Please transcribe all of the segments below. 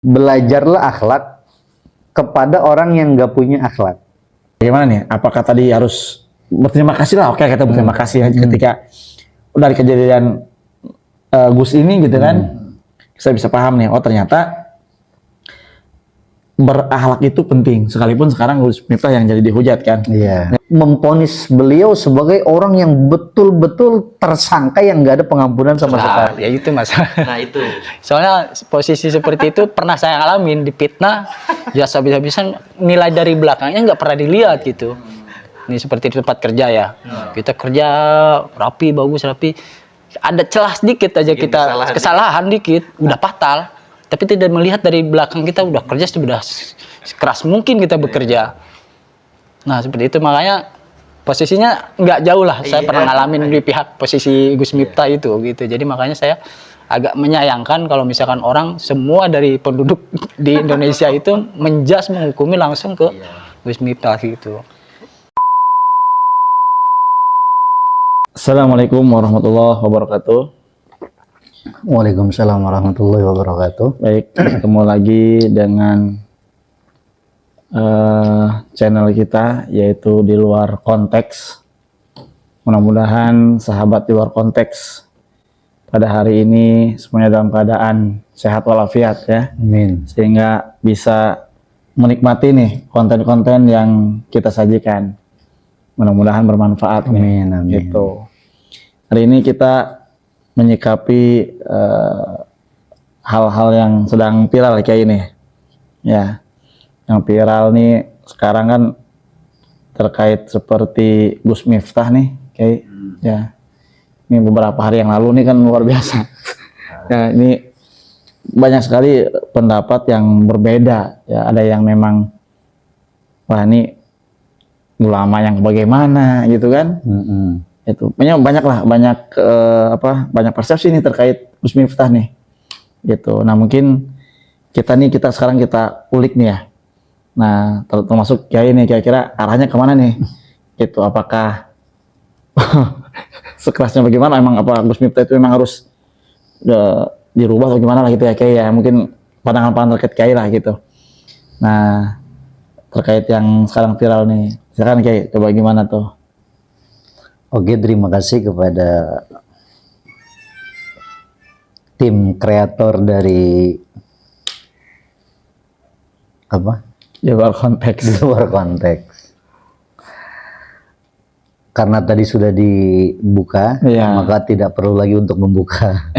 Belajarlah akhlak kepada orang yang nggak punya akhlak. Bagaimana nih? Apakah tadi harus berterima kasih lah? Oke, kita berterima kasih aja ketika dari kejadian Gus ini gitu kan, saya bisa paham nih. Oh ternyata berakhlak itu penting. Sekalipun sekarang Gus Miftah yang jadi dihujat kan. Iya. Memponis beliau sebagai orang yang betul-betul tersangka yang nggak ada pengampunan sama sekali. Ya itu mas. Nah itu. Soalnya posisi seperti itu pernah saya alamin, dipitnah, ya habis-habisan nilai dari belakangnya nggak pernah dilihat gitu. Ini seperti di tempat kerja ya. Kita kerja rapi, bagus rapi. Ada celah sedikit aja kita kesalahan dikit, udah fatal. Tapi tidak melihat dari belakang kita udah kerja sudah keras mungkin kita bekerja. Nah seperti itu makanya posisinya nggak jauh lah. Saya pernah ngalamin di pihak posisi Gus Miftah itu gitu. Jadi makanya saya agak menyayangkan kalau misalkan orang semua dari penduduk di Indonesia itu menjas menghukumi langsung ke Gus Miftah gitu. Assalamualaikum warahmatullahi wabarakatuh. Waalaikumsalam warahmatullahi wabarakatuh. Baik, ketemu lagi dengan channel kita yaitu Di Luar Konteks. Mudah-mudahan sahabat di luar konteks pada hari ini semuanya dalam keadaan sehat walafiat ya. Amin. Sehingga bisa menikmati nih konten-konten yang kita sajikan. Mudah-mudahan bermanfaat. Amin, amin. Gitu. Hari ini kita menyikapi hal-hal yang sedang viral kayak ini. Ya. Yang viral nih sekarang kan terkait seperti Gus Miftah nih kayak ya. Ini beberapa hari yang lalu nih kan luar biasa. Ya, ini banyak sekali pendapat yang berbeda ya. Ada yang memang wah ini ulama yang bagaimana gitu kan. Itu banyak lah, banyak persepsi nih terkait Gus Miftah nih gitu. Nah mungkin kita sekarang kita ulik nih ya. Nah termasuk kiai ini kira-kira arahnya kemana nih gitu. Apakah sekerasnya bagaimana, emang apa Gus Miftah itu memang harus dirubah atau gimana lah gitu ya kiai ya. Mungkin pandangan-pandangan terkait kiai lah gitu. Nah terkait yang sekarang viral nih, silakan kiai, coba gimana tuh. Oke, terima kasih kepada tim kreator dari apa? Di luar konteks. Di luar konteks. Karena tadi sudah dibuka, maka tidak perlu lagi untuk membuka.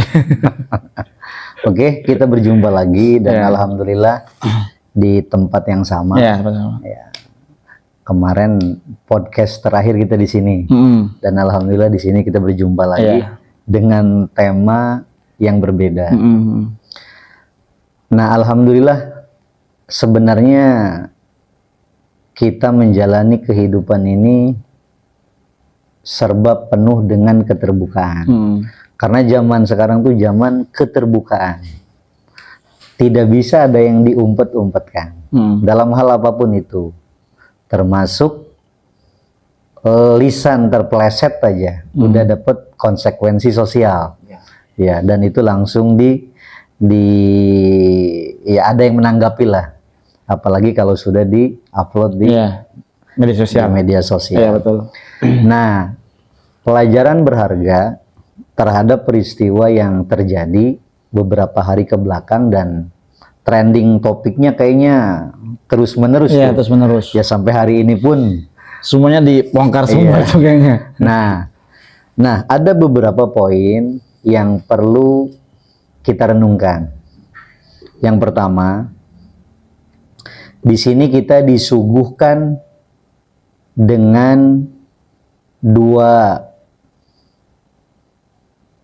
Oke, kita berjumpa lagi dan alhamdulillah di tempat yang sama. Ya, betul. Ya. Kemarin podcast terakhir kita di sini dan alhamdulillah di sini kita berjumpa lagi dengan tema yang berbeda. Nah alhamdulillah sebenarnya kita menjalani kehidupan ini serba penuh dengan keterbukaan. Karena zaman sekarang tuh zaman keterbukaan. Tidak bisa ada yang diumpet-umpetkan dalam hal apapun itu. Termasuk lisan terpeleset aja udah dapat konsekuensi sosial ya, dan itu langsung ya ada yang menanggapi lah, apalagi kalau sudah di-upload di media sosial. Ya, betul. Nah pelajaran berharga terhadap peristiwa yang terjadi beberapa hari ke belakang dan trending topiknya kayaknya terus menerus ya, terus menerus ya, sampai hari ini pun semuanya dibongkar semua itu kayaknya. Nah ada beberapa poin yang perlu kita renungkan. Yang pertama, di sini kita disuguhkan dengan dua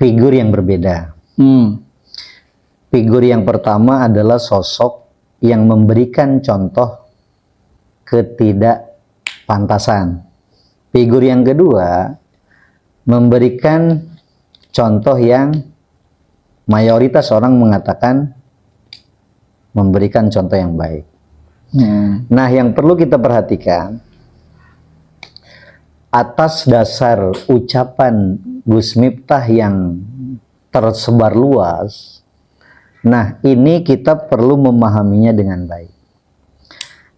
figur yang berbeda. Figur yang pertama adalah sosok yang memberikan contoh ketidakpantasan. Figur yang kedua memberikan contoh yang mayoritas orang mengatakan memberikan contoh yang baik. Nah, yang perlu kita perhatikan, atas dasar ucapan Gus Miftah yang tersebar luas, Nah, ini kita perlu memahaminya dengan baik.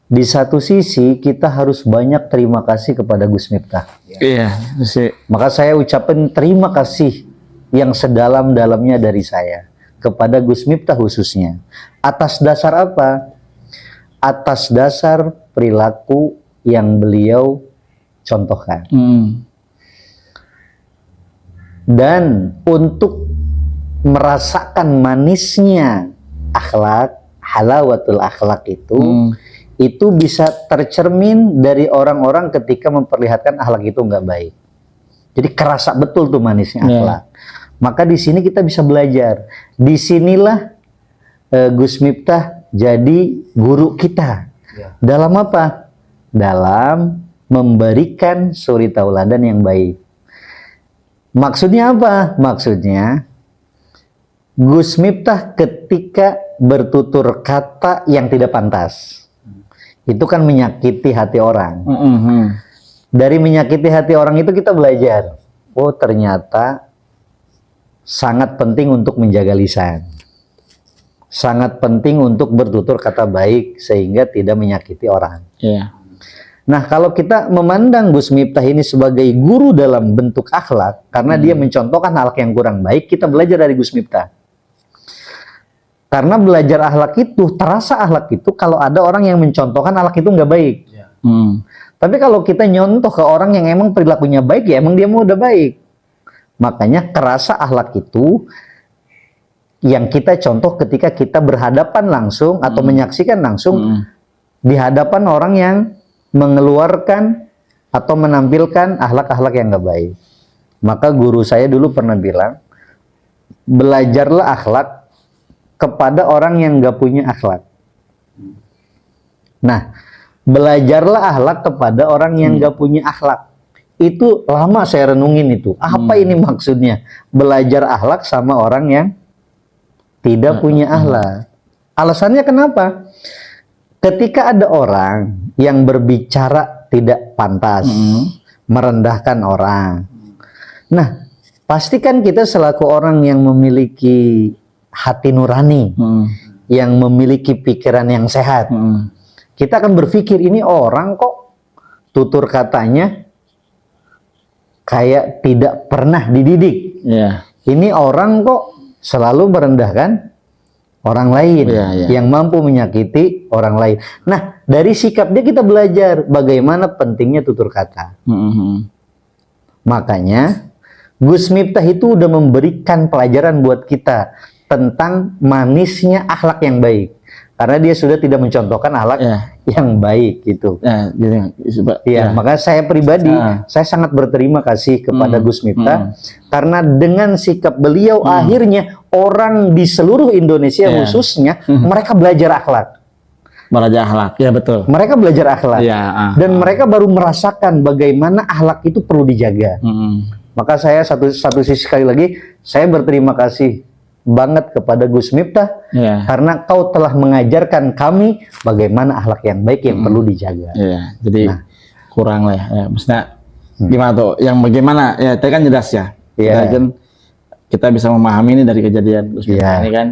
Di satu sisi kita harus banyak terima kasih kepada Gus Miftah. Iya, sih. Maka saya ucapkan terima kasih yang sedalam-dalamnya dari saya kepada Gus Miftah khususnya. Atas dasar apa? Atas dasar perilaku yang beliau contohkan. Dan untuk merasakan manisnya akhlak, halawatul akhlak itu bisa tercermin dari orang-orang ketika memperlihatkan akhlak itu nggak baik. Jadi kerasa betul tuh manisnya akhlak. Maka di sini kita bisa belajar. Disinilah Gus Miftah jadi guru kita. Dalam apa? Dalam memberikan suri tauladan yang baik. Maksudnya apa? Maksudnya Gus Miftah ketika bertutur kata yang tidak pantas, itu kan menyakiti hati orang. Dari menyakiti hati orang itu kita belajar, oh ternyata sangat penting untuk menjaga lisan, sangat penting untuk bertutur kata baik sehingga tidak menyakiti orang. Nah, kalau kita memandang Gus Miftah ini sebagai guru dalam bentuk akhlak, karena dia mencontohkan akhlak yang kurang baik, kita belajar dari Gus Miftah. Karena belajar akhlak itu, terasa akhlak itu kalau ada orang yang mencontohkan akhlak itu nggak baik. Tapi kalau kita nyontoh ke orang yang emang perilakunya baik, ya emang dia mau udah baik. Makanya kerasa akhlak itu yang kita contoh ketika kita berhadapan langsung atau menyaksikan langsung di hadapan orang yang mengeluarkan atau menampilkan akhlak-akhlak yang nggak baik. Maka guru saya dulu pernah bilang, belajarlah akhlak kepada orang yang nggak punya akhlak. Nah, belajarlah akhlak kepada orang yang nggak punya akhlak. Itu lama saya renungin itu. Apa ini maksudnya? Belajar akhlak sama orang yang tidak punya akhlak. Alasannya kenapa? Ketika ada orang yang berbicara tidak pantas, merendahkan orang. Nah, pastikan kita selaku orang yang memiliki hati nurani, yang memiliki pikiran yang sehat, kita akan berpikir ini orang kok tutur katanya kayak tidak pernah dididik. Ini orang kok selalu merendahkan orang lain, yang mampu menyakiti orang lain. Nah, dari sikap dia kita belajar bagaimana pentingnya tutur kata. Makanya Gus Miftah itu udah memberikan pelajaran buat kita tentang manisnya akhlak yang baik, karena dia sudah tidak mencontohkan akhlak yang baik gitu. Maka saya pribadi saya sangat berterima kasih kepada Gus Miftah karena dengan sikap beliau akhirnya orang di seluruh Indonesia khususnya mereka belajar akhlak. Belajar akhlak, ya betul. Mereka belajar akhlak dan mereka baru merasakan bagaimana akhlak itu perlu dijaga. Maka saya satu sisi sekali lagi saya berterima kasih banget kepada Gus Miftah karena kau telah mengajarkan kami bagaimana akhlak yang baik yang perlu dijaga. Jadi kurang lah ya. Maksudnya gimana tuh? Yang bagaimana? Ya tadi kan jelas ya. Kita bisa memahami ini dari kejadian Gus Miftah ini kan.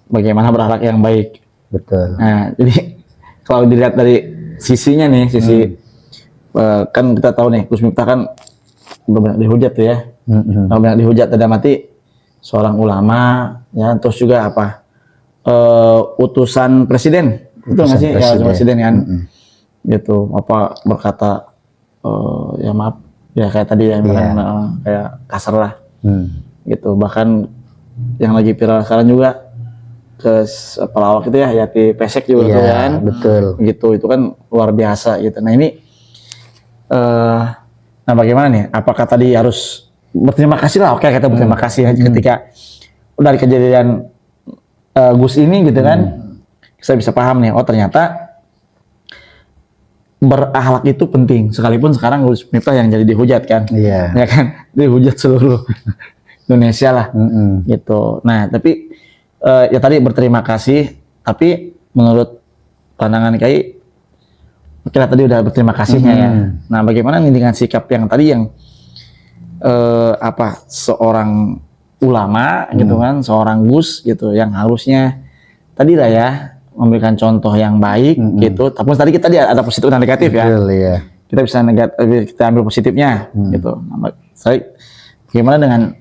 Bagaimana berakhlak yang baik. Betul. Nah, jadi kalau dilihat dari sisinya nih, kan kita tahu nih Gus Miftah kan benar-benar dihujat tuh ya. Benar-benar dihujat ada mati seorang ulama ya, terus juga apa utusan presiden, itu nggak sih ya, presiden kan gitu apa berkata ya maaf ya kayak tadi yang bilang kayak kasar lah gitu. Bahkan yang lagi viral sekarang juga ke pelawak itu ya Yati Pesek juga tuh kan, betul gitu, itu kan luar biasa gitu. Nah ini nah bagaimana nih, apakah tadi harus berterima kasih lah, oke kita berterima kasih ketika dari kejadian Gus ini gitu kan, saya bisa paham nih, oh ternyata berakhlak itu penting, sekalipun sekarang Gus Miftah yang jadi dihujat kan, ya kan, dihujat seluruh Indonesia lah, gitu. Nah tapi ya tadi berterima kasih, tapi menurut pandangan Kai, oke lah tadi udah berterima kasihnya ya. Nah bagaimana nih dengan sikap yang tadi yang seorang ulama gitu kan, seorang Gus gitu yang harusnya tadi lah ya memberikan contoh yang baik gitu. Tapi tadi kita ada positif dan negatif ya. Betul, ya. Kita bisa kita ambil positifnya gitu. Nah, saya gimana dengan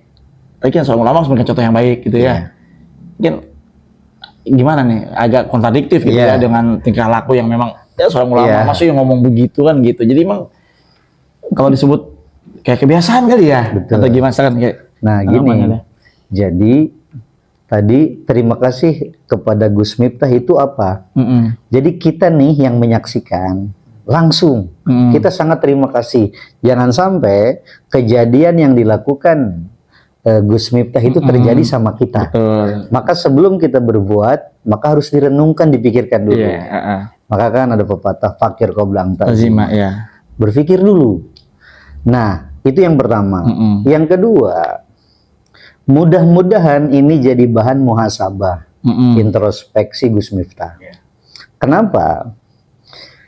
tadi kan seorang ulama harus memberikan contoh yang baik gitu ya. Mungkin gimana nih agak kontradiktif gitu ya dengan tingkah laku yang memang ya seorang ulama masih yang ngomong begitu kan gitu. Jadi emang kalau disebut kayak kebiasaan kali ya. Betul. Atau gimana kan kayak Nah gini, jadi tadi terima kasih kepada Gus Miftah itu apa? Jadi kita nih yang menyaksikan langsung, kita sangat terima kasih. Jangan sampai kejadian yang dilakukan Gus Miftah itu terjadi sama kita. Betul. Maka sebelum kita berbuat, maka harus direnungkan, dipikirkan dulu. Maka kan ada pepatah fakir qobla Azima, ya. Berpikir dulu. Nah, itu yang pertama. Yang kedua, mudah-mudahan ini jadi bahan muhasabah, introspeksi Gus Miftah. Kenapa?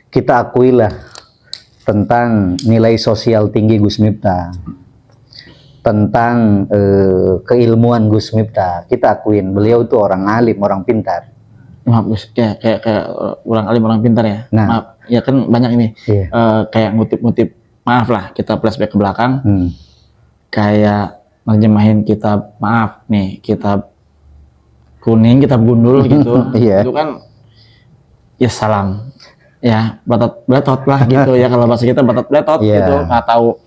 Kita akuilah tentang nilai sosial tinggi Gus Miftah, tentang keilmuan Gus Miftah. Kita akuin beliau itu orang alim, orang pintar. Maaf Gus, kayak orang alim, orang pintar ya. Nah, maaf, ya kan banyak ini kayak ngutip-ngutip. Maaf lah, kita flashback ke belakang. Kayak nerjemahin kitab, maaf nih, kitab kuning, kitab gundul gitu. Itu kan ya salam. Ya, batot lah gitu ya, kalau bahasa kita batot gitu. Nggak tahu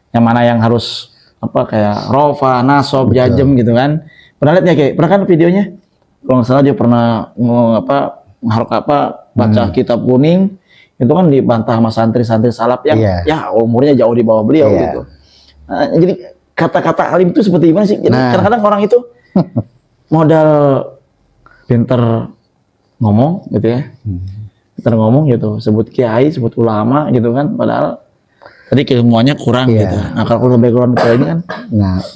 yang mana yang harus apa kayak rofa, nasob, jajem gitu kan. Pernah lihat nggak kayak? Pernah kan videonya? Kalau nggak salah dia pernah baca kitab kuning. Itu kan dibantah sama santri-santri salaf yang ya umurnya jauh di bawah beliau gitu. Nah, jadi kata-kata alim itu seperti gimana sih? Jadi kadang-kadang orang itu modal pinter ngomong gitu ya. Pinter ngomong gitu, sebut kiai, sebut ulama gitu kan, padahal tadi keilmuannya kurang gitu. Nah, kalau background kayak ini kan,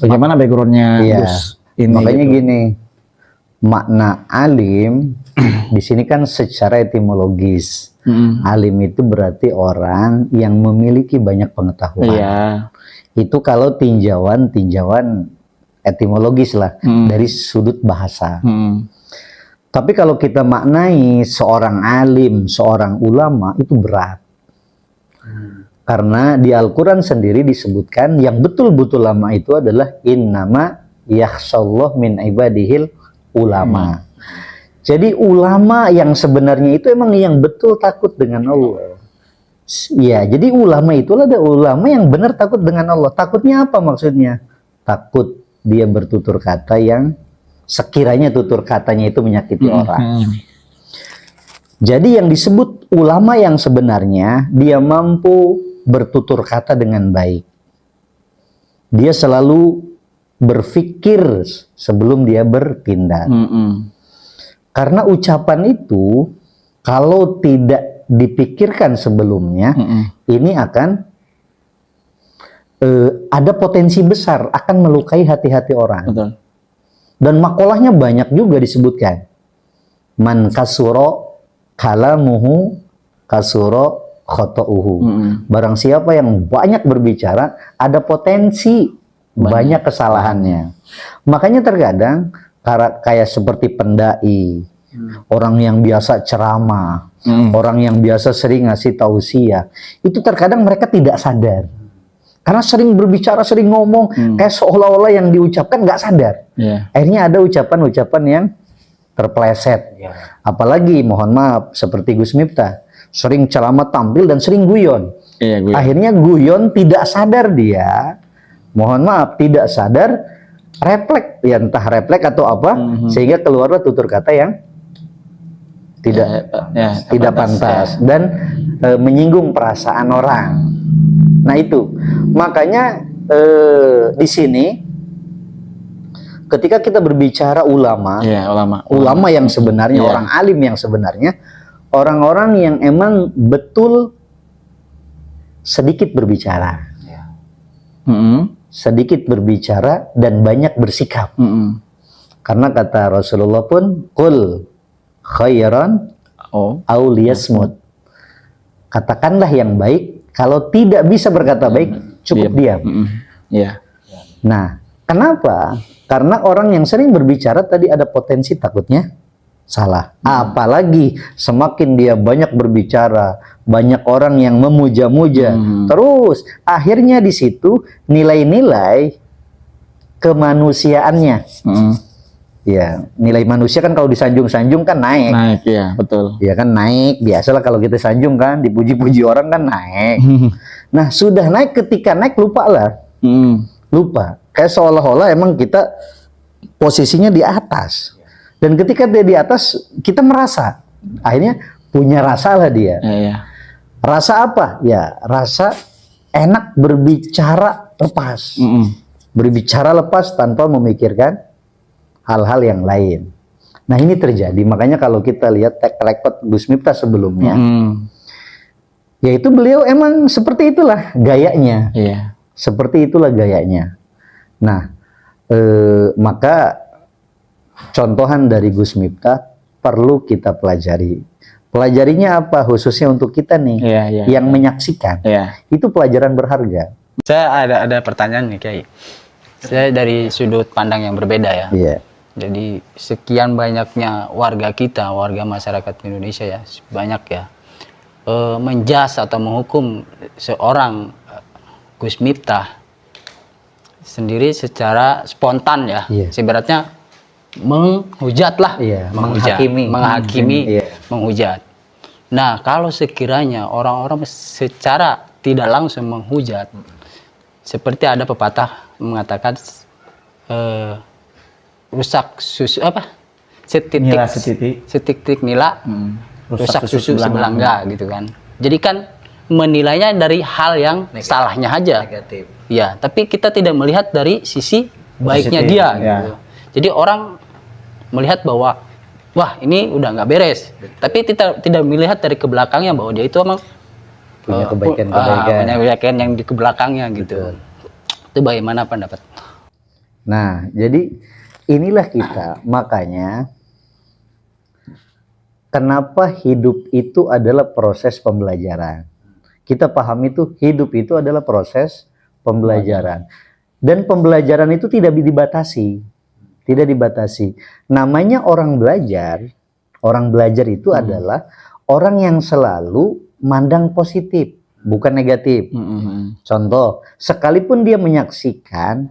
bagaimana backgroundnya Gus ini? Makanya gitu. Gini, makna alim di sini kan secara etimologis. Alim itu berarti orang yang memiliki banyak pengetahuan. Itu kalau tinjauan etimologis lah, dari sudut bahasa. Tapi kalau kita maknai seorang alim, seorang ulama itu berat. Karena di Al-Quran sendiri disebutkan yang betul-betul lama itu adalah innama yakhshallah min ibadihil ulama. Jadi ulama yang sebenarnya itu emang yang betul takut dengan Allah. Ya, jadi ulama itulah ada ulama yang benar takut dengan Allah. Takutnya apa maksudnya? Takut dia bertutur kata yang sekiranya tutur katanya itu menyakiti orang. Jadi yang disebut ulama yang sebenarnya dia mampu bertutur kata dengan baik. Dia selalu berpikir sebelum dia bertindak. Karena ucapan itu kalau tidak dipikirkan sebelumnya, ini akan ada potensi besar akan melukai hati-hati orang. Betul. Dan makolahnya banyak juga disebutkan. Man kasuro kalamuhu kasuro khoto'uhu. Barang siapa yang banyak berbicara, ada potensi banyak kesalahannya. Makanya terkadang kayak seperti pendai, orang yang biasa ceramah, orang yang biasa sering ngasih tausiah, itu terkadang mereka tidak sadar. Karena sering berbicara, sering ngomong, kayak seolah-olah yang diucapkan nggak sadar. Akhirnya ada ucapan-ucapan yang terpleset. Apalagi, mohon maaf, seperti Gus Miftah, sering ceramah tampil dan sering guyon. Akhirnya guyon tidak sadar dia, mohon maaf, tidak sadar, refleks, ya entah refleks atau apa, sehingga keluarlah tutur kata yang tidak pantas dan menyinggung perasaan orang. Nah itu, makanya di sini ketika kita berbicara ulama, ulama yang sebenarnya, orang alim yang sebenarnya, orang-orang yang emang betul sedikit berbicara. Sedikit berbicara dan banyak bersikap. Karena kata Rasulullah pun, qul khairan au liyasmut. Katakanlah yang baik, kalau tidak bisa berkata baik, cukup diam. Nah, kenapa? Karena orang yang sering berbicara tadi ada potensi takutnya salah. Apalagi semakin dia banyak berbicara, banyak orang yang memuja-muja, terus akhirnya di situ nilai-nilai kemanusiaannya. Ya, nilai manusia kan kalau disanjung-sanjung kan naik. Naik, ya, betul. Ya kan naik, biasalah kalau kita sanjung kan, dipuji-puji orang kan naik. Nah, sudah naik, ketika naik lupa lah. Lupa. Kayak seolah-olah emang kita posisinya di atas. Dan ketika dia di atas, kita merasa. Akhirnya punya rasa lah dia. Iya. Rasa apa? Ya, rasa enak berbicara lepas. Berbicara lepas tanpa memikirkan hal-hal yang lain. Nah, ini terjadi. Makanya kalau kita lihat track record Gus Miftah sebelumnya, yaitu beliau emang seperti itulah gayanya. Iya. Seperti itulah gayanya. Nah, maka contohan dari Gus Miftah perlu kita pelajari. Pelajarinya apa? Khususnya untuk kita nih, yang menyaksikan. Itu pelajaran berharga. Saya ada pertanyaan nih, Kiai. Saya dari sudut pandang yang berbeda ya. Iya. Jadi sekian banyaknya warga kita, warga masyarakat Indonesia ya, banyak ya, menjas atau menghukum seorang Gus Miftah sendiri secara spontan ya. Sebenarnya menghujat lah, menghakimi, menghujat. Nah, kalau sekiranya orang-orang secara tidak langsung menghujat, seperti ada pepatah mengatakan rusak susu apa? Setitik nila, rusak susu sebelangga gitu kan. Jadi kan menilainya dari hal yang salahnya aja. Negatif. Ya, tapi kita tidak melihat dari sisi baiknya dia. Gitu. Jadi orang melihat bahwa wah ini udah nggak beres. Tapi tidak melihat dari ke belakangnya bahwa dia itu emang punya kebaikan yang di ke belakangnya gitu. Itu bagaimana pendapat? Nah, jadi inilah kita, makanya kenapa hidup itu adalah proses pembelajaran. Kita paham itu, hidup itu adalah proses pembelajaran. Dan pembelajaran itu tidak dibatasi. Tidak dibatasi. Namanya orang belajar itu adalah orang yang selalu mandang positif, bukan negatif. Contoh, sekalipun dia menyaksikan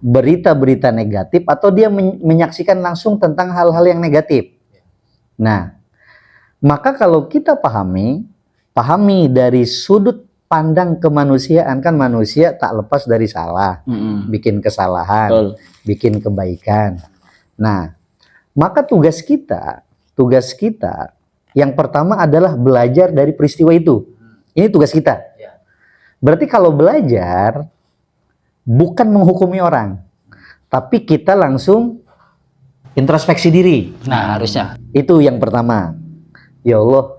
berita-berita negatif atau dia menyaksikan langsung tentang hal-hal yang negatif. Nah, maka kalau kita pahami dari sudut pandang kemanusiaan, kan manusia tak lepas dari salah, bikin kesalahan, bikin kebaikan. Nah, maka tugas kita yang pertama adalah belajar dari peristiwa itu. Ini tugas kita. Berarti kalau belajar bukan menghukumi orang, tapi kita langsung introspeksi diri. Nah, harusnya. Itu yang pertama. Ya Allah,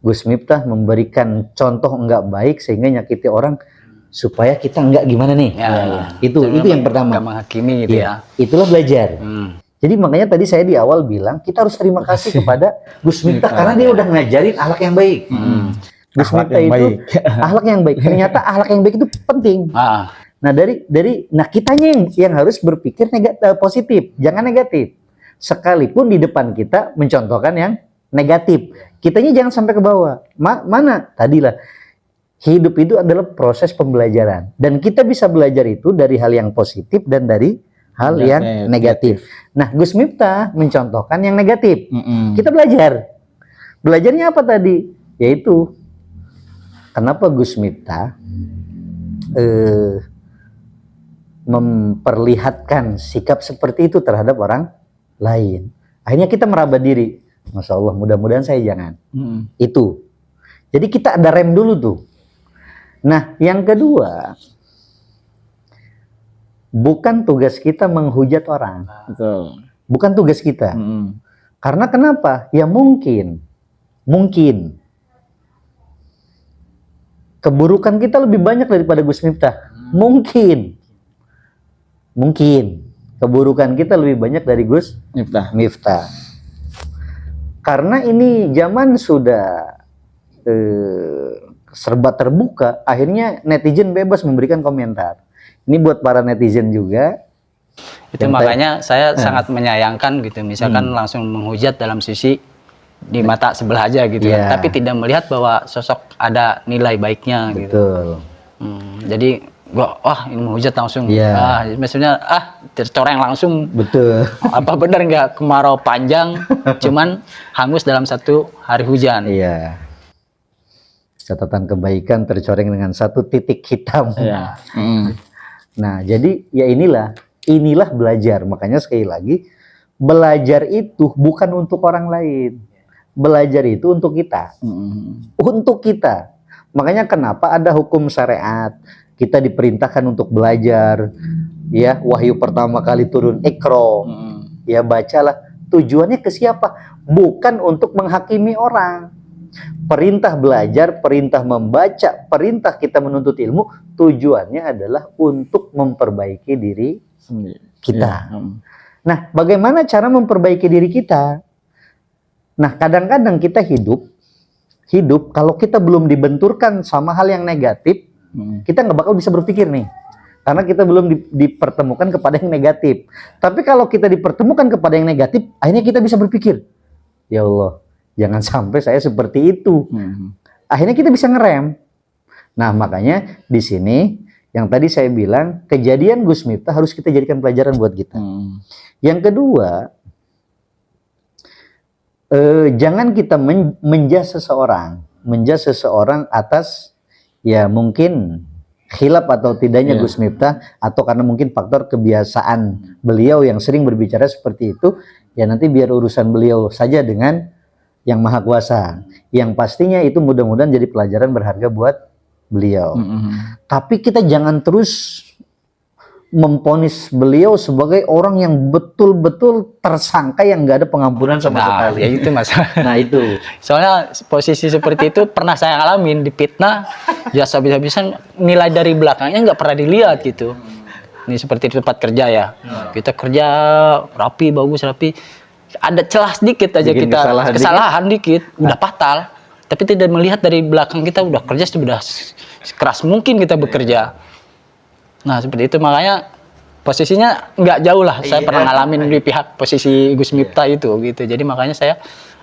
Gus Miftah memberikan contoh enggak baik sehingga nyakiti orang, supaya kita enggak gimana nih. Itu yang pertama. Enggak menghakimi gitu ya. Itulah belajar. Jadi makanya tadi saya di awal bilang kita harus terima kasih kepada Gus Miftah karena dia udah ngajarin akhlak yang baik. Gus Miftah itu akhlak yang baik. Ternyata akhlak yang baik itu penting. Nah, nah kitanya yang harus berpikir positif, jangan negatif. Sekalipun di depan kita mencontohkan yang negatif, kitanya jangan sampai ke bawah. Mana? Tadilah hidup itu adalah proses pembelajaran dan kita bisa belajar itu dari hal yang positif dan dari hal yang negatif. Nah, Gus Miftah mencontohkan yang negatif. Kita belajar. Belajarnya apa tadi? Yaitu kenapa Gus Miftah memperlihatkan sikap seperti itu terhadap orang lain. Akhirnya kita meraba diri. Masya Allah, mudah-mudahan saya jangan. Itu. Jadi kita ada rem dulu tuh. Nah, yang kedua, bukan tugas kita menghujat orang. Betul. Bukan tugas kita. Karena kenapa? Ya mungkin keburukan kita lebih banyak daripada Gus Miftah. Mungkin keburukan kita lebih banyak dari Gus Miftah. Karena ini zaman sudah serba terbuka, akhirnya netizen bebas memberikan komentar. Ini buat para netizen juga, Itu makanya saya sangat menyayangkan gitu, misalkan langsung menghujat dalam sisi di mata sebelah aja gitu kan, tapi tidak melihat bahwa sosok ada nilai baiknya gitu. Betul. Jadi gua ini menghujat langsung, maksudnya tercoreng langsung. Betul. Apa benar nggak kemarau panjang, cuman hangus dalam satu hari hujan. Iya. Catatan kebaikan tercoreng dengan satu titik hitam. Iya. Nah, jadi ya inilah belajar. Makanya sekali lagi, belajar itu bukan untuk orang lain. Belajar itu untuk kita. Untuk kita. Makanya kenapa ada hukum syariat? Kita diperintahkan untuk belajar. Ya, wahyu pertama kali turun Iqra. Ya, bacalah. Tujuannya ke siapa? Bukan untuk menghakimi orang. Perintah belajar, perintah membaca, perintah kita menuntut ilmu, tujuannya adalah untuk memperbaiki diri kita. Nah, bagaimana cara memperbaiki diri kita? Nah, kadang-kadang kita hidup kalau kita belum dibenturkan sama hal yang negatif, kita nggak bakal bisa berpikir nih. Karena kita belum dipertemukan kepada yang negatif. Tapi kalau kita dipertemukan kepada yang negatif, akhirnya kita bisa berpikir, ya Allah, jangan sampai saya seperti itu. Akhirnya kita bisa ngerem. Nah, makanya di sini yang tadi saya bilang, kejadian Gus Miftah harus kita jadikan pelajaran buat kita. Yang kedua, jangan kita menjudge seseorang atas ya mungkin khilaf atau tidaknya Gus Miftah, atau karena mungkin faktor kebiasaan beliau yang sering berbicara seperti itu. Ya nanti biar urusan beliau saja dengan yang Maha Kuasa. Yang pastinya itu mudah-mudahan jadi pelajaran berharga buat beliau. Tapi kita jangan terus memponis beliau sebagai orang yang betul-betul tersangka yang nggak ada pengampunan sama sekali. Ya itu mas. Nah itu. Soalnya posisi seperti itu pernah saya alamin, dipitnah, ya habis-habisan nilai dari belakangnya nggak pernah dilihat gitu. Ini seperti di tempat kerja ya. Kita kerja rapi, bagus, rapi. Ada celah sedikit aja, bikin kita kesalahan dikit udah fatal, tapi tidak melihat dari belakang kita udah kerja sudah keras mungkin kita bekerja. Nah seperti itu, makanya posisinya nggak jauh lah saya pernah ngalamin di pihak posisi Gus Miftah itu gitu. Jadi makanya saya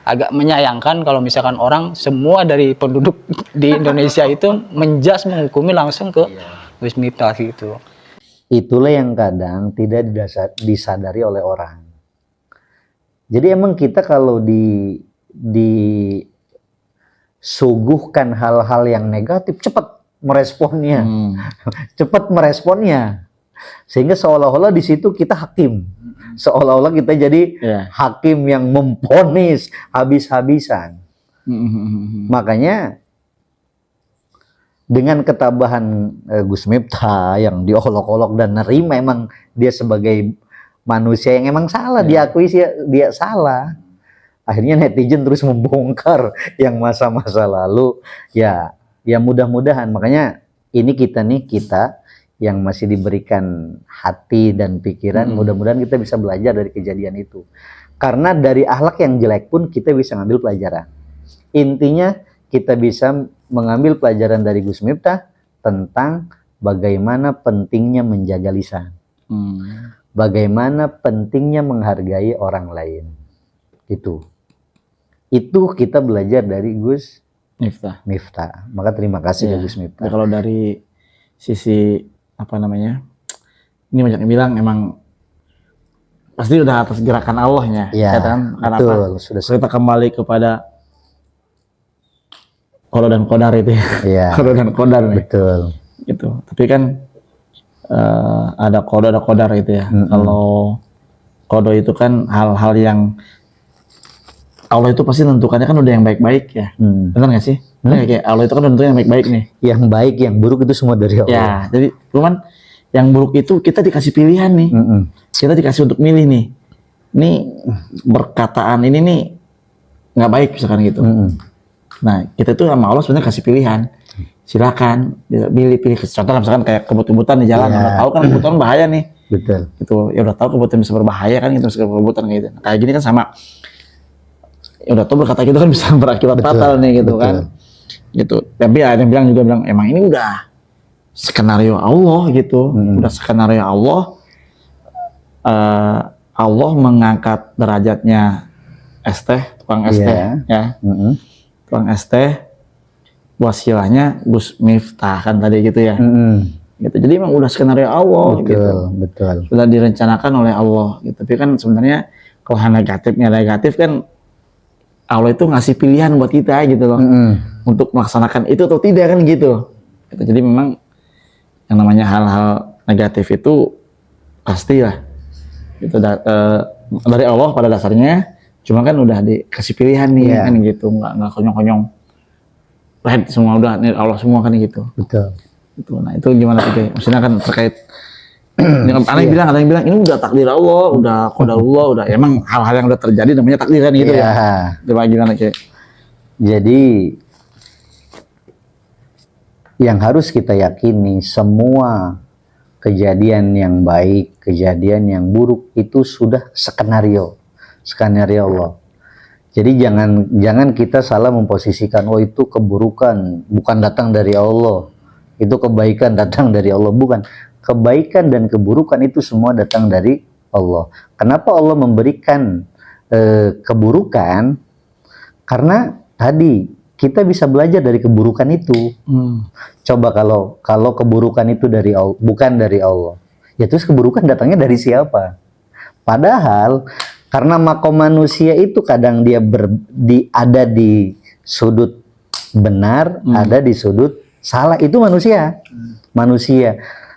agak menyayangkan kalau misalkan orang semua dari penduduk di Indonesia itu menghukumi langsung ke Gus Miftah gitu. Itulah yang kadang tidak disadari oleh orang. Jadi emang kita kalau disuguhkan hal-hal yang negatif, cepat meresponnya. Cepat meresponnya. Sehingga seolah-olah di situ kita hakim. Seolah-olah kita jadi hakim yang memponis habis-habisan. Makanya dengan ketabahan Gus Miftah yang diolok-olok dan nerima emang dia sebagai manusia yang emang salah, diakui dia salah. Akhirnya netizen terus membongkar yang masa-masa lalu. Ya mudah-mudahan, makanya ini kita yang masih diberikan hati dan pikiran, mudah-mudahan kita bisa belajar dari kejadian itu. Karena dari akhlak yang jelek pun kita bisa ngambil pelajaran. Intinya kita bisa mengambil pelajaran dari Gus Miftah tentang bagaimana pentingnya menjaga lisan. Bagaimana pentingnya menghargai orang lain. Itu kita belajar dari Gus Miftah. Maka terima kasih Gus Miftah. Kalau dari sisi ini banyak yang bilang emang pasti udah atas gerakan Allahnya, kan? Betul. Sudah kita kembali kepada qada dan qadar itu ya. Qada dan qadar nih. Betul. Gitu. Tapi kan ada qada, ada qadar itu ya. Kalau qada itu kan hal-hal yang Allah itu pasti tentukannya kan udah yang baik-baik ya. Benar nggak sih? Kayak Allah itu kan tentunya yang baik-baik nih. Yang baik, yang buruk itu semua dari Allah. Ya, jadi cuman yang buruk itu kita dikasih pilihan nih. Kita dikasih untuk milih nih. Ini perkataan ini nih nggak baik misalkan gitu. Nah, kita tuh sama Allah sebenarnya kasih pilihan. Silakan pilih. Contoh misalkan kayak kebut-kebutan di jalan, udah tahu kan kebutuhan bahaya nih. Betul. Itu ya udah tahu kebutuhan bisa berbahaya kan, itu kebutuhan gitu. Nah, kayak gini kan sama. Ya udah tahu berkata gitu kan bisa berakibat fatal nih gitu kan. Gitu. Tapi ada yang bilang emang ini udah skenario Allah gitu. Udah skenario Allah. Allah mengangkat derajatnya es teh, tukang es teh, ya, tukang es teh, wasilahnya Gus Miftah kan tadi gitu ya. Gitu. Jadi emang udah skenario Allah, betul. Sudah direncanakan oleh Allah gitu. Tapi kan sebenarnya kalau negatif kan Allah itu ngasih pilihan buat kita gitu loh. Untuk melaksanakan itu atau tidak kan gitu. Jadi memang yang namanya hal-hal negatif itu pasti lah. Itu dari Allah pada dasarnya, cuma kan udah dikasih pilihan nih kan gitu, nggak konyong-konyong. Red semua udah nih Allah semua kan gitu. Betul. Itu. Nah itu gimana sih? Maksudnya kan terkait ada yang bilang ini udah takdir Allah, udah qadarullah, udah emang hal-hal yang udah terjadi namanya takdir kan gitu ya. Coba gimana Ki? Jadi yang harus kita yakini, semua kejadian yang baik, kejadian yang buruk itu sudah skenario Allah. Jadi jangan kita salah memposisikan, oh itu keburukan bukan datang dari Allah, itu kebaikan datang dari Allah. Bukan, kebaikan dan keburukan itu semua datang dari Allah. Kenapa Allah memberikan keburukan? Karena tadi kita bisa belajar dari keburukan itu. Coba kalau keburukan itu dari Allah, bukan dari Allah, ya terus keburukan datangnya dari siapa? Padahal karena makom manusia itu kadang dia ada di sudut benar, ada di sudut salah, itu manusia.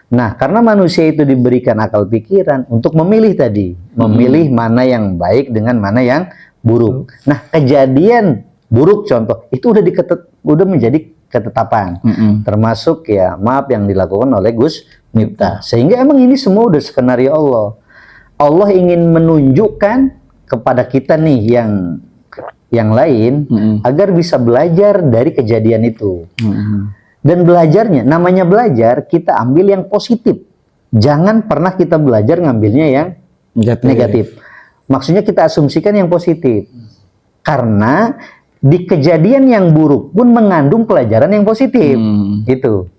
Nah, karena manusia itu diberikan akal pikiran untuk memilih tadi, memilih mana yang baik dengan mana yang buruk. Nah, kejadian buruk contoh itu udah menjadi ketetapan, termasuk ya maaf yang dilakukan oleh Gus Miftah. Sehingga emang ini semua udah skenario Allah. Allah ingin menunjukkan kepada kita nih yang lain agar bisa belajar dari kejadian itu. Dan belajarnya, namanya belajar, kita ambil yang positif. Jangan pernah kita belajar ngambilnya yang negatif. Maksudnya kita asumsikan yang positif. Karena di kejadian yang buruk pun mengandung pelajaran yang positif. Itu.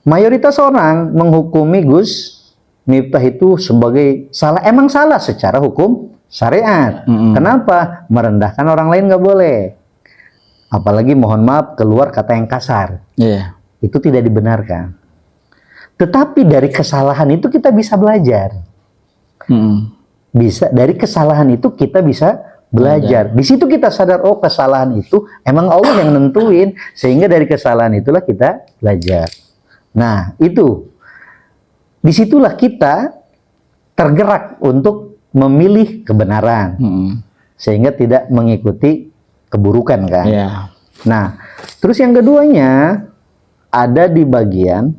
Mayoritas orang menghukumi Gus Miftah itu sebagai salah. Emang salah secara hukum syariat. Kenapa? Merendahkan orang lain nggak boleh. Apalagi mohon maaf keluar kata yang kasar. Itu tidak dibenarkan. Tetapi dari kesalahan itu kita bisa belajar. Bisa dari kesalahan itu kita bisa belajar. Di situ kita sadar, oh kesalahan itu emang Allah yang nentuin, sehingga dari kesalahan itulah kita belajar. Nah, itu disitulah kita tergerak untuk memilih kebenaran, sehingga tidak mengikuti keburukan kan. Nah, terus yang keduanya ada di bagian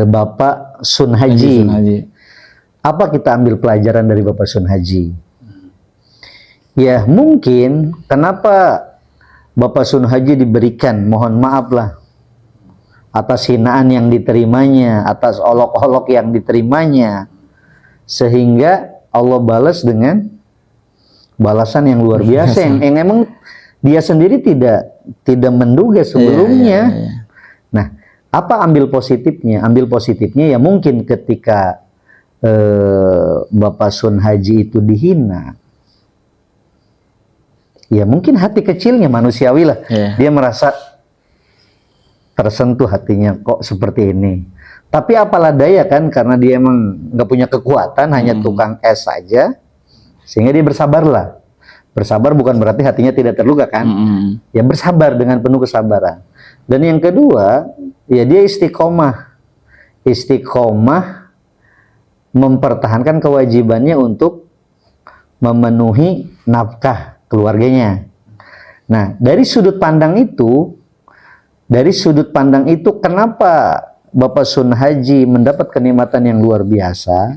Bapak Sun Haji. Apa kita ambil pelajaran dari Bapak Sun Haji? Ya mungkin kenapa Bapak Sun Haji diberikan, mohon maaf lah, atas hinaan yang diterimanya, atas olok-olok yang diterimanya, sehingga Allah balas dengan balasan yang luar biasa yang emang dia sendiri tidak menduga sebelumnya. Nah, apa ambil positifnya? Ambil positifnya ya mungkin ketika Bapak Sun Haji itu dihina, ya mungkin hati kecilnya manusiawi lah, dia merasa tersentuh hatinya, kok seperti ini. Tapi apalah daya kan, karena dia emang nggak punya kekuatan, hanya tukang es saja, sehingga dia bersabarlah. Bersabar bukan berarti hatinya tidak terluka kan, ya bersabar dengan penuh kesabaran. Dan yang kedua, ya dia istiqomah mempertahankan kewajibannya untuk memenuhi nafkah keluarganya. Nah, dari sudut pandang itu, kenapa Bapak Sun Haji mendapat kenikmatan yang luar biasa?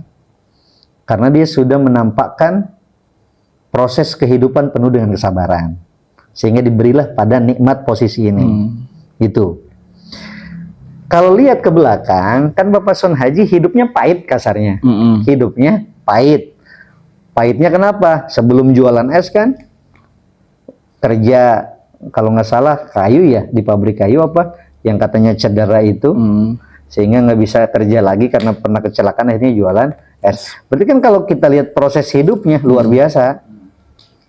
Karena dia sudah menampakkan proses kehidupan penuh dengan kesabaran, sehingga diberilah pada nikmat posisi ini. Itu. Kalau lihat ke belakang, kan Bapak Sun Haji hidupnya pahit kasarnya. Hidupnya pahit. Pahitnya kenapa? Sebelum jualan es kan kerja, kalau nggak salah kayu ya, di pabrik kayu apa yang katanya cedera itu, sehingga nggak bisa kerja lagi karena pernah kecelakaan, akhirnya jualan es. Berarti kan kalau kita lihat proses hidupnya luar biasa,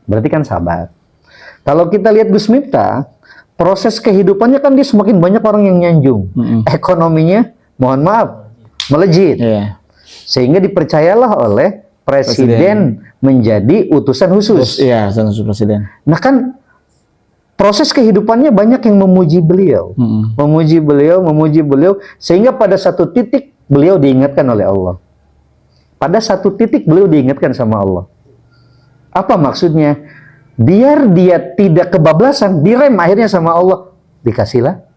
berarti kan sabar. Kalau kita lihat Gus Miftah, proses kehidupannya kan dia semakin banyak orang yang nyanjung, ekonominya mohon maaf melejit, Iya. sehingga dipercayalah oleh presiden menjadi utusan khusus. Iya, Sanusi Presiden. Nah kan proses kehidupannya banyak yang memuji beliau, memuji beliau, sehingga pada satu titik beliau diingatkan oleh Allah. Pada satu titik beliau diingatkan sama Allah. Apa maksudnya? Biar dia tidak kebablasan, direm akhirnya sama Allah. Dikasihlah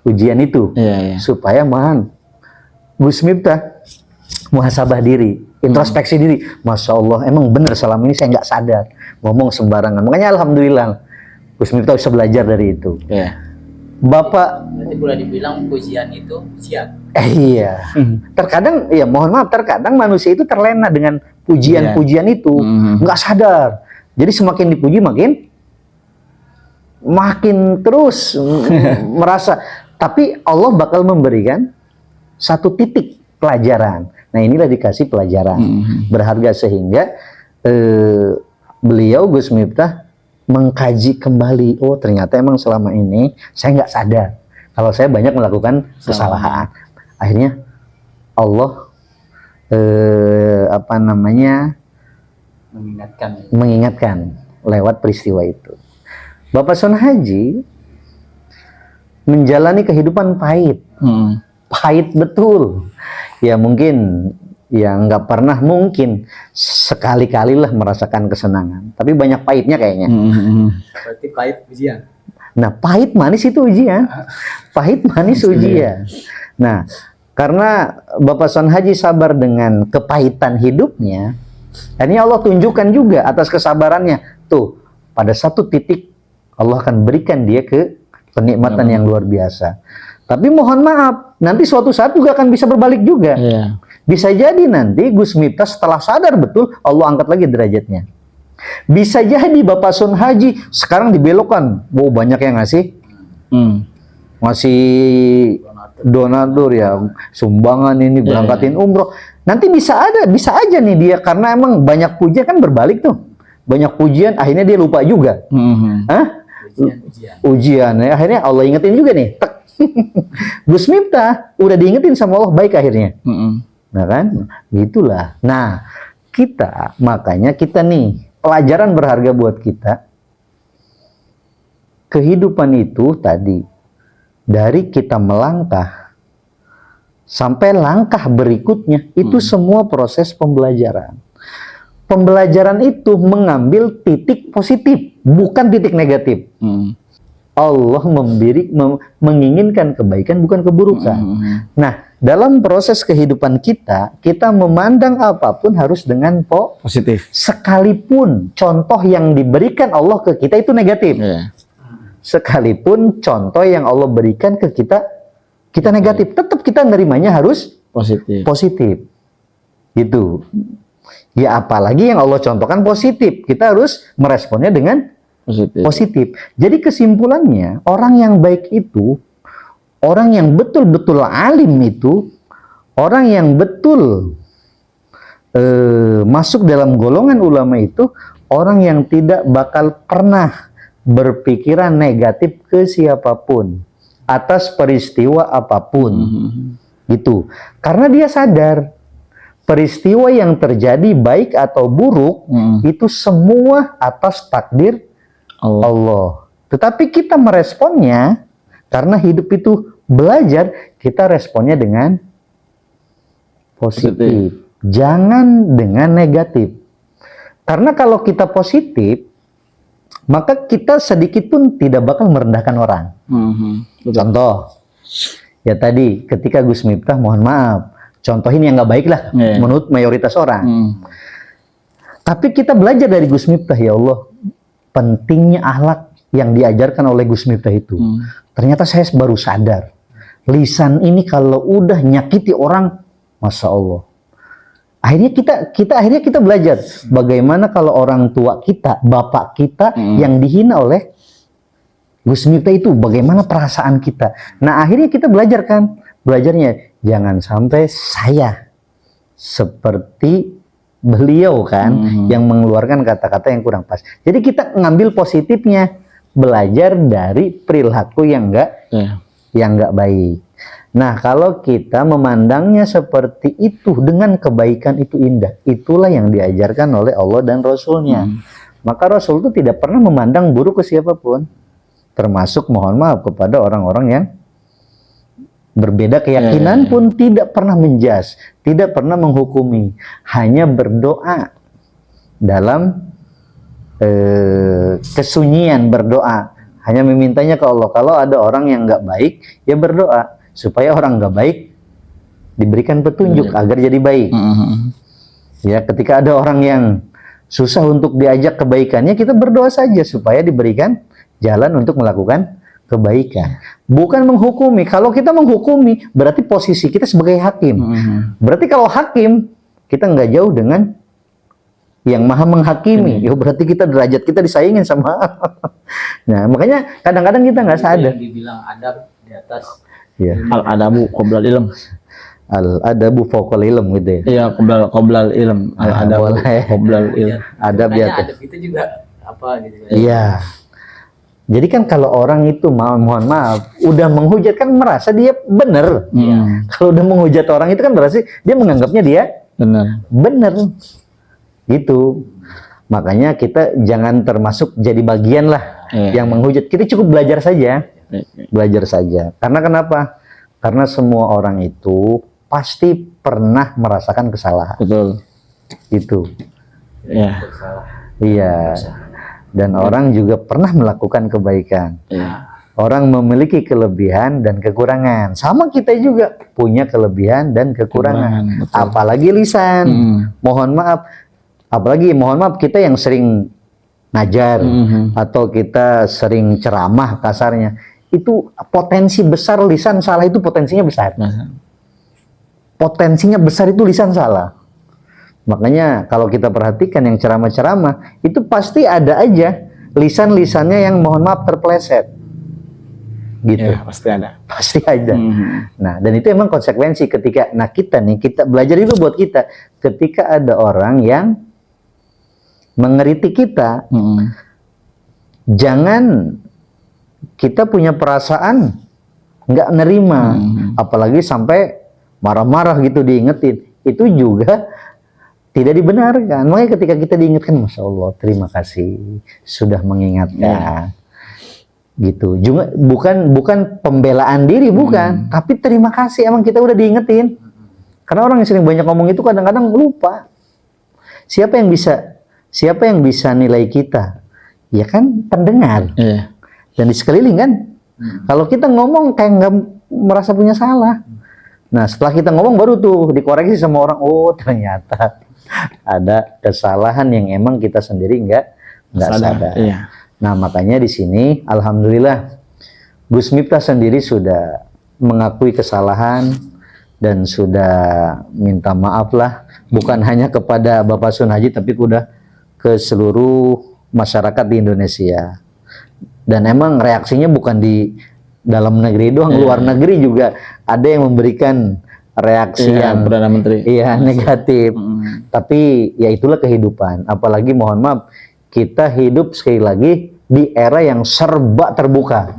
ujian itu, supaya Gus Miftah muhasabah diri, introspeksi diri. Masya Allah, emang benar selama ini saya nggak sadar, ngomong sembarangan. Makanya alhamdulillah Gus Miftah bisa belajar dari itu. Bapak, Berarti boleh dibilang pujian itu ujian. iya. Terkadang, ya mohon maaf, terkadang manusia itu terlena dengan pujian-pujian itu, nggak sadar. Jadi semakin dipuji makin terus merasa. Tapi Allah bakal memberikan satu titik pelajaran. Nah inilah dikasih pelajaran berharga, sehingga beliau Gus Miftah mengkaji kembali. Oh ternyata emang selama ini saya nggak sadar kalau saya banyak melakukan kesalahan. Akhirnya Allah mengingatkan lewat peristiwa itu. Bapak Son Haji menjalani kehidupan pahit, pahit betul. Ya mungkin ya nggak pernah mungkin sekali-kali lah merasakan kesenangan, tapi banyak pahitnya kayaknya. Berarti pahit ujian. Nah pahit manis itu ujian, pahit manis ujian. Nah karena Bapak Son Haji sabar dengan kepahitan hidupnya, akhirnya Allah tunjukkan juga atas kesabarannya. Tuh pada satu titik Allah akan berikan dia ke kenikmatan yang luar biasa. Tapi mohon maaf, nanti suatu saat juga akan bisa berbalik juga. Bisa jadi nanti Gus Miftah setelah sadar betul, Allah angkat lagi derajatnya. Bisa jadi Bapak Son Haji sekarang dibelokkan. Wow, banyak yang ngasih donatur ya, sumbangan ini, berangkatin umroh. Nanti bisa aja nih dia, karena emang banyak pujian kan berbalik tuh. Banyak pujian, akhirnya dia lupa juga. Ujian ya, akhirnya Allah ingetin juga nih. Gus Miftah udah diingetin sama Allah, baik akhirnya. Nah kan, gitulah. Nah, makanya kita nih, pelajaran berharga buat kita. Kehidupan itu tadi, dari kita melangkah sampai langkah berikutnya, itu semua proses pembelajaran. Pembelajaran itu mengambil titik positif, bukan titik negatif. Allah menginginkan kebaikan, bukan keburukan. Nah, dalam proses kehidupan kita memandang apapun harus dengan positif. Sekalipun contoh yang diberikan Allah ke kita itu negatif. Sekalipun contoh yang Allah berikan ke kita negatif, tetap kita nerimanya harus positif. Gitu. Ya apalagi yang Allah contohkan positif, kita harus meresponnya dengan positif. Jadi kesimpulannya, orang yang baik itu, orang yang betul-betul alim itu, orang yang betul masuk dalam golongan ulama itu, orang yang tidak bakal pernah berpikiran negatif ke siapapun atas peristiwa apapun. Gitu. Karena dia sadar peristiwa yang terjadi baik atau buruk itu semua atas takdir Allah. Tetapi kita meresponnya, karena hidup itu belajar, kita responnya dengan positif. Jangan dengan negatif. Karena kalau kita positif, maka kita sedikit pun tidak bakal merendahkan orang. Contoh, ya tadi ketika Gus Miftah, mohon maaf, contohin yang nggak baik lah, menurut mayoritas orang. Tapi kita belajar dari Gus Miftah, ya Allah, pentingnya akhlak yang diajarkan oleh Gus Miftah itu. Ternyata saya baru sadar, lisan ini kalau udah nyakiti orang, Masya Allah. Akhirnya kita belajar bagaimana kalau orang tua kita, bapak kita yang dihina oleh Gus Miftah itu bagaimana perasaan kita. Nah akhirnya kita belajar kan, belajarnya jangan sampai saya seperti beliau kan yang mengeluarkan kata-kata yang kurang pas. Jadi kita ngambil positifnya, belajar dari perilaku yang enggak baik. Nah kalau kita memandangnya seperti itu dengan kebaikan itu indah, itulah yang diajarkan oleh Allah dan Rasulnya. Maka Rasul itu tidak pernah memandang buruk ke siapapun, termasuk mohon maaf kepada orang-orang yang berbeda keyakinan pun tidak pernah menjas, tidak pernah menghukumi, hanya berdoa dalam kesunyian, berdoa hanya memintanya ke Allah. Kalau ada orang yang nggak baik, ya berdoa supaya orang nggak baik diberikan petunjuk agar jadi baik. Ya, ketika ada orang yang susah untuk diajak kebaikannya, kita berdoa saja supaya diberikan jalan untuk melakukan kebaikan. Bukan menghukumi. Kalau kita menghukumi, berarti posisi kita sebagai hakim. Berarti kalau hakim, kita nggak jauh dengan yang maha menghakimi. Ya berarti kita derajat kita disaingin sama. Nah, makanya kadang-kadang kita nggak sadar. Yang dibilang adab di atas. Ya. Al-adabu qoblal ilm. Al-adabu fawqal ilm gitu ya. Iya, qoblal ilm. Al-adabu qoblal ilm. Adab di atas. Adab itu juga apa gitu. Iya. Jadi kan kalau orang itu mohon maaf udah menghujat kan merasa dia benar. Kalau udah menghujat orang itu kan berarti dia menganggapnya dia benar. Gitu. Makanya kita jangan termasuk jadi bagian lah yang menghujat. Kita cukup belajar saja. Belajar saja. Karena kenapa? Karena semua orang itu pasti pernah merasakan kesalahan. Betul. Itu. Iya. Iya. Dan orang juga pernah melakukan kebaikan. Orang memiliki kelebihan dan kekurangan. Sama kita juga punya kelebihan dan kekurangan. Apalagi lisan. Mohon maaf kita yang sering ngajar atau kita sering ceramah kasarnya. Itu potensi besar lisan salah itu potensinya besar. Potensinya besar itu lisan salah. Makanya kalau kita perhatikan yang ceramah-ceramah itu pasti ada aja lisan-lisannya yang mohon maaf terpeleset. Gitu. Ya, pasti ada. Pasti ada. Nah, dan itu emang konsekuensi ketika kita belajar itu buat kita ketika ada orang yang mengeritik kita. Jangan kita punya perasaan nggak nerima, apalagi sampai marah-marah gitu diingetin. Itu juga tidak dibenarkan. Makanya ketika kita diingatkan, Masya Allah, terima kasih sudah mengingatkan. Gitu. Juga bukan pembelaan diri, bukan, tapi terima kasih emang kita udah diingetin. Karena orang yang sering banyak ngomong itu kadang-kadang lupa. Siapa yang bisa nilai kita? Ya kan pendengar. Dan di sekeliling kan. Kalau kita ngomong kayak nggak merasa punya salah. Nah, setelah kita ngomong baru tuh dikoreksi sama orang, oh ternyata ada kesalahan yang emang kita sendiri nggak sadar. Nah, makanya di sini alhamdulillah Gus Miftah sendiri sudah mengakui kesalahan dan sudah minta maaf lah, bukan hanya kepada Bapak Sun Haji tapi udah ke seluruh masyarakat di Indonesia. Dan emang reaksinya bukan di dalam negeri doang, luar negeri juga ada yang memberikan reaksi yang Perdana Menteri. Negatif. Tapi ya itulah kehidupan. Apalagi mohon maaf, kita hidup sekali lagi di era yang serba terbuka.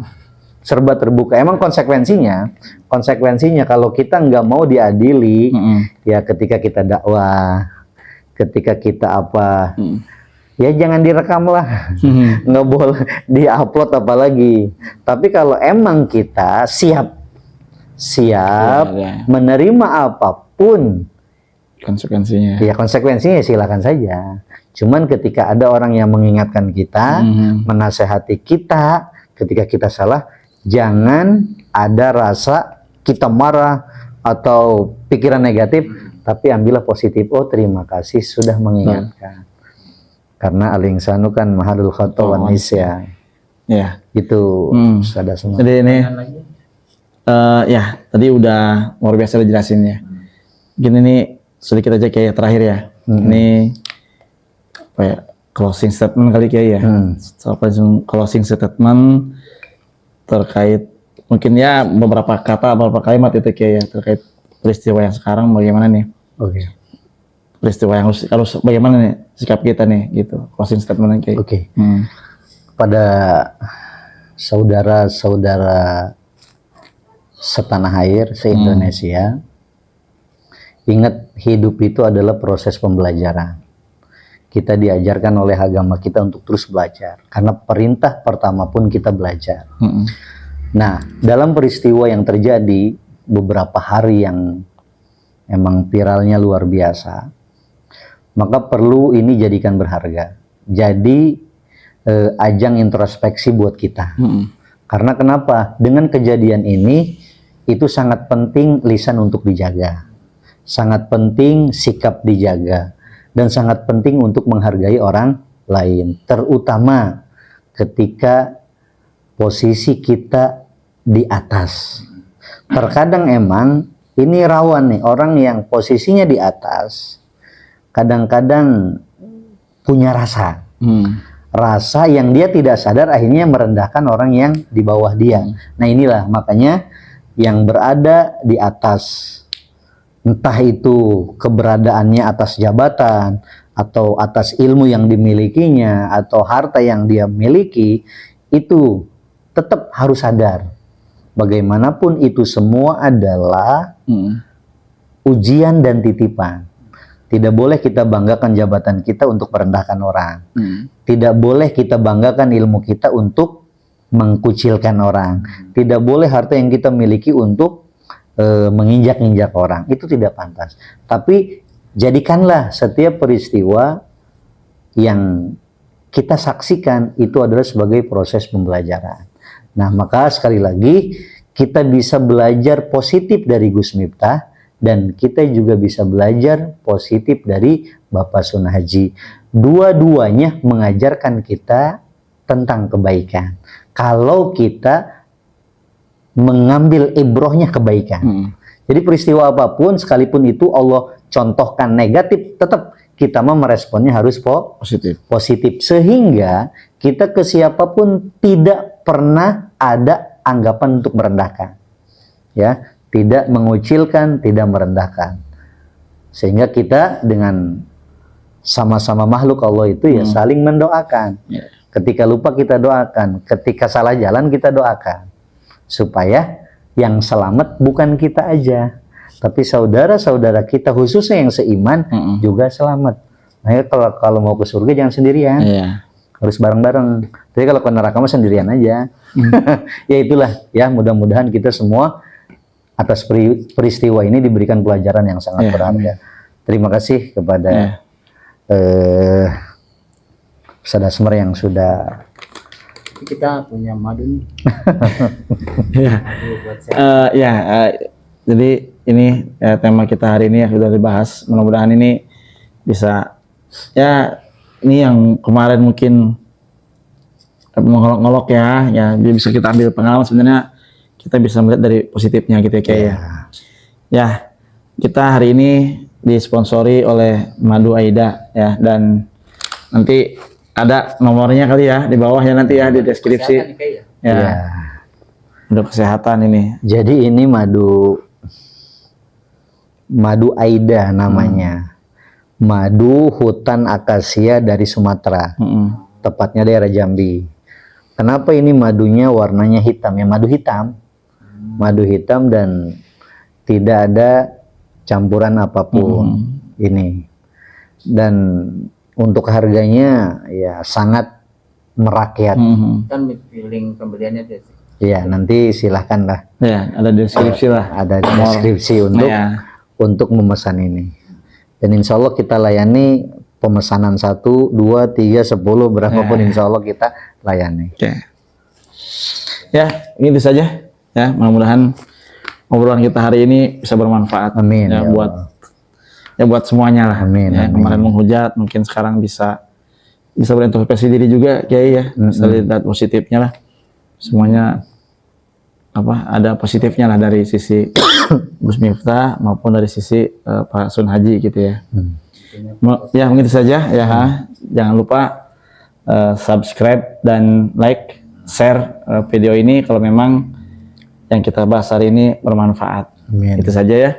Serba terbuka. Emang konsekuensinya kalau kita nggak mau diadili, ya ketika kita dakwah, ketika kita apa, ya jangan direkam lah, nggak boleh diupload apalagi. Tapi kalau emang kita siap menerima apapun konsekuensinya, ya konsekuensinya silakan saja. Cuman ketika ada orang yang mengingatkan kita, menasehati kita ketika kita salah, jangan ada rasa kita marah atau pikiran negatif, tapi ambillah positif. Oh terima kasih sudah mengingatkan. Karena al-insanu kan mahadul khata wan nisyan. Ya. Itu sudah semua. Jadi ini ya tadi udah luar biasa dijelasin ya. Gini nih sedikit aja kayak terakhir ya. Ini apa ya, closing statement kali kayak ya. Closing statement terkait mungkin ya beberapa kata, beberapa kalimat itu Kiai ya terkait peristiwa yang sekarang bagaimana nih? Oke. Peristiwa yang harus bagaimana nih sikap kita nih gitu. Closing statement Kiai. Oke. Pada saudara-saudara setanah air se-Indonesia, ingat hidup itu adalah proses pembelajaran. Kita diajarkan oleh agama kita untuk terus belajar. Karena perintah pertama pun kita belajar. Nah, dalam peristiwa yang terjadi beberapa hari yang emang viralnya luar biasa, maka perlu ini jadikan berharga. Jadi ajang introspeksi buat kita. Karena kenapa? Dengan kejadian ini itu sangat penting lisan untuk dijaga. Sangat penting sikap dijaga. Dan sangat penting untuk menghargai orang lain. Terutama ketika posisi kita di atas. Terkadang emang ini rawan nih, orang yang posisinya di atas kadang-kadang punya rasa. Rasa yang dia tidak sadar akhirnya merendahkan orang yang di bawah dia. Nah inilah makanya yang berada di atas, entah itu keberadaannya atas jabatan atau atas ilmu yang dimilikinya atau harta yang dia miliki, itu tetap harus sadar bagaimanapun itu semua adalah ujian dan titipan. Tidak boleh kita banggakan jabatan kita untuk merendahkan orang. Tidak boleh kita banggakan ilmu kita untuk mengkucilkan orang. Tidak boleh harta yang kita miliki untuk menginjak-injak orang. Itu tidak pantas. Tapi jadikanlah setiap peristiwa yang kita saksikan itu adalah sebagai proses pembelajaran. Nah, maka sekali lagi kita bisa belajar positif dari Gus Miftah dan kita juga bisa belajar positif dari Bapak Sun Haji. Dua-duanya mengajarkan kita tentang kebaikan. Kalau kita mengambil ibrohnya kebaikan. Jadi peristiwa apapun sekalipun itu Allah contohkan negatif, tetap kita mau meresponnya harus positif. Sehingga kita ke siapapun tidak pernah ada anggapan untuk merendahkan. Ya, tidak mengucilkan, tidak merendahkan. Sehingga kita dengan sama-sama makhluk Allah itu ya saling mendoakan. Ketika lupa kita doakan, ketika salah jalan kita doakan. Supaya yang selamat bukan kita aja, tapi saudara-saudara kita khususnya yang seiman juga selamat. Nah, kalau mau ke surga jangan sendirian, harus bareng-bareng. Tapi kalau ke neraka mah sendirian aja. Ya itulah ya, mudah-mudahan kita semua atas peristiwa ini diberikan pelajaran yang sangat berharga. Terima kasih kepada Ustaz Asmar yang sudah. Kita punya madu nih. Jadi ini tema kita hari ini ya sudah dibahas. Mudah-mudahan ini bisa ya, ini yang kemarin mungkin mengolok-ngolok ya, jadi bisa kita ambil pengalaman. Sebenarnya kita bisa melihat dari positifnya gitu ya Kiai ya. Ya, kita hari ini disponsori oleh Madu Aida ya, dan nanti ada nomornya kali ya di bawah ya nanti ya di deskripsi. Ya. Untuk kesehatan ini. Jadi ini madu Aida namanya. Madu hutan akasia dari Sumatera. Tepatnya daerah Jambi. Kenapa ini madunya warnanya hitam? Ya madu hitam. Madu hitam dan tidak ada campuran apapun ini. Dan untuk harganya ya sangat merakyat. Kan link pembeliannya biasa. Ya nanti silahkan lah. Ya ada deskripsi lah. Ada deskripsi untuk memesan ini. Dan insya Allah kita layani pemesanan 1, 2, 3, 10 berapapun insya Allah kita layani. Ya ini saja. Ya mudah-mudahan obrolan kita hari ini bisa bermanfaat. Amin. Ya buat semuanya lah. Amin, ya, amin. Kemarin menghujat, mungkin sekarang bisa berintrospeksi diri juga, Kiai ya. Bisa lihat positifnya lah. Semuanya ada positifnya lah dari sisi Gus Miftah maupun dari sisi Pak Sun Haji gitu ya. Ya mungkin itu saja ya. Jangan lupa subscribe dan like share video ini kalau memang yang kita bahas hari ini bermanfaat. Amin. Itu saja ya.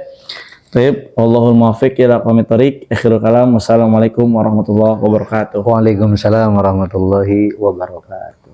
Baik, Allahul muwaffiq ila aqwamit thoriq. Akhirul kalam. Wassalamualaikum warahmatullahi wabarakatuh. Waalaikumsalam warahmatullahi wabarakatuh.